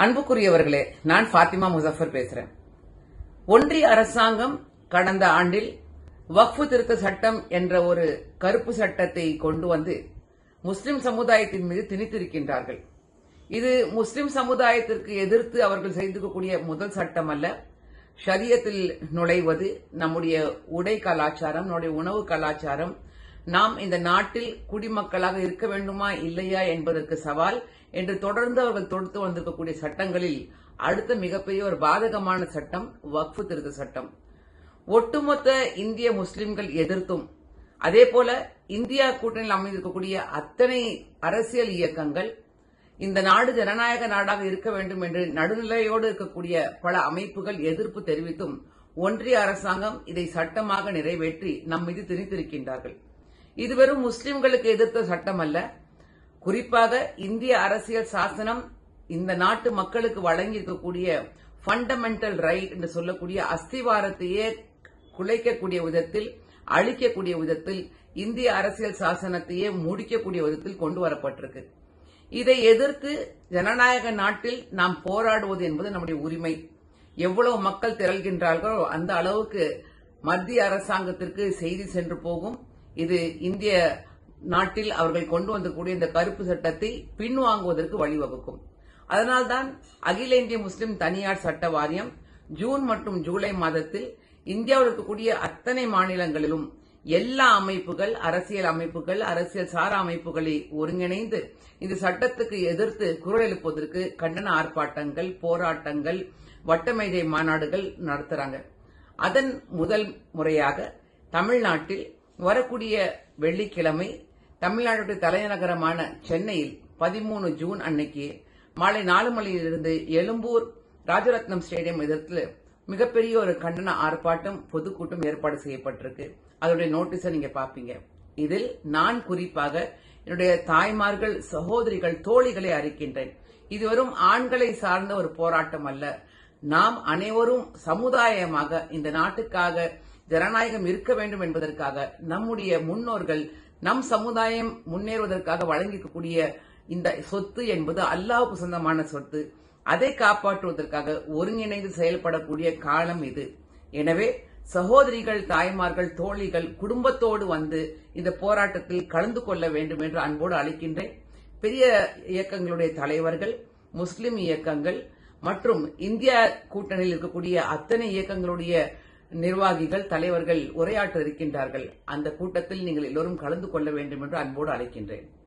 அன்புக்குரியவர்களே, நான் ஃபாத்திமா முசஃபர் பேசுறேன். ஒன்றிய அரசாங்கம் கடந்த ஆண்டில் வக்ஃபு திருத்த சட்டம் என்ற ஒரு கருப்பு சட்டத்தை கொண்டு வந்து முஸ்லிம் சமுதாயத்தின் மீது திணித்திருக்கின்றார்கள். இது முஸ்லிம் சமுதாயத்திற்கு எதிர்த்து அவர்கள் செய்திருக்கக்கூடிய முதல் சட்டம் அல்ல. ஷரியத்தில் நுழைவது, நம்முடைய உடை கலாச்சாரம், நம்முடைய உணவு கலாச்சாரம், நாம் இந்த நாட்டில் குடிமக்களாக இருக்க வேண்டுமா இல்லையா என்பதற்கு சவால் என்று தொடர்ந்து அவர்கள் தொடுத்து வந்திருக்கக்கூடிய சட்டங்களில் அடுத்த மிகப்பெரிய ஒரு பாதகமான சட்டம் வக்ஃபு திருத்த சட்டம். ஒட்டுமொத்த இந்திய முஸ்லிம்கள் எதிர்த்தும், அதேபோல இந்தியா கூட்டணியில் அமைந்திருக்கக்கூடிய அத்தனை அரசியல் இயக்கங்கள் இந்த நாடு ஜனநாயக நாடாக இருக்க வேண்டும் என்று நடுநிலையோடு இருக்கக்கூடிய பல அமைப்புகள் எதிர்ப்பு தெரிவித்தும் ஒன்றிய அரசாங்கம் இதை சட்டமாக நிறைவேற்றி நம் மீது திணித்திருக்கின்றார்கள். இது வெறும் முஸ்லிம்களுக்கு எதிர்த்த சட்டம் அல்ல. குறிப்பாக இந்திய அரசியல் சாசனம் இந்த நாட்டு மக்களுக்கு வழங்கி இருக்கக்கூடிய ஃபண்டமெண்டல் ரைட் என்று சொல்லக்கூடிய அஸ்திவாரத்தையே குலைக்கக்கூடிய விதத்தில், அழிக்கக்கூடிய விதத்தில், இந்திய அரசியல் சாசனத்தையே முடிக்கக்கூடிய விதத்தில் கொண்டு வரப்பட்டிருக்கு. இதை எதிர்த்து ஜனநாயக நாட்டில் நாம் போராடுவது என்பது நம்முடைய உரிமை. எவ்வளவு மக்கள் திரள்கின்றார்களோ அந்த அளவுக்கு மத்திய அரசாங்கத்திற்கு செய்தி சென்று போகும். இது இந்திய நாட்டில் அவர்கள் கொண்டு வந்தக்கூடிய இந்த கருப்பு சட்டத்தை பின்வாங்குவதற்கு வழிவகுக்கும். அதனால்தான் அகில இந்திய முஸ்லிம் தனியார் சட்ட வாரியம் ஜூன் மற்றும் ஜூலை மாதத்தில் இந்தியாவில் இருக்கக்கூடிய அத்தனை மாநிலங்களிலும் எல்லா அமைப்புகள், அரசியல் அமைப்புகள், அரசியல் சாரா அமைப்புகளை ஒருங்கிணைந்து இந்த சட்டத்துக்கு எதிர்த்து குரல் எழுப்புவதற்கு கண்டன ஆர்ப்பாட்டங்கள், போராட்டங்கள், வட்டமேஜை மாநாடுகள் நடத்துறாங்க. அதன் முதல் முறையாக தமிழ்நாட்டில் வரக்கூடிய வெள்ளிக்கிழமை தமிழ்நாட்டுடைய தலைநகரமான சென்னையில் 13 ஜூன் அன்னைக்கு மாலை 4 மணியிலிருந்து எழும்பூர் ராஜரத்னம் ஸ்டேடியம் எதிர்த்து மிகப்பெரிய ஒரு கண்டன ஆர்ப்பாட்டம், பொதுக்கூட்டம் ஏற்பாடு செய்யப்பட்டிருக்கு. அதோடைய நோட்டீஸை நீங்க பாப்பீங்க. இதில் நான் குறிப்பாக என்னுடைய தாய்மார்கள், சகோதரிகள், தோழிகளை அறிக்கின்றேன். இது வெறும் ஆண்களை சார்ந்த ஒரு போராட்டம் அல்ல. நாம் அனைவரும் சமுதாயமாக இந்த நாட்டுக்காக ஜனநாயகம் இருக்க வேண்டும் என்பதற்காக, நம்முடைய முன்னோர்கள் நம் சமுதாயம் முன்னேறுவதற்காக வழங்கிக்கக்கூடிய இந்த சொத்து என்பது அல்லாஹ்வுக்கு சொந்தமான சொத்து. அதை காப்பாற்றுவதற்காக ஒருங்கிணைந்து செயல்படக்கூடிய காலம் இது. எனவே சகோதரிகள், தாய்மார்கள், தோழிகள் குடும்பத்தோடு வந்து இந்த போராட்டத்தில் கலந்து கொள்ள வேண்டும் என்று அன்போடு அழைக்கின்றேன். பெரிய இயக்கங்களுடைய தலைவர்கள், முஸ்லிம் இயக்கங்கள் மற்றும் இந்தியா கூட்டணியில் இருக்கக்கூடிய அத்தனை இயக்கங்களுடைய நிர்வாகிகள், தலைவர்கள் உரையாற்ற இருக்கின்றார்கள். அந்த கூட்டத்தில் நீங்கள் எல்லோரும் கலந்து கொள்ள வேண்டும் என்று அன்போடு அழைக்கின்றேன்.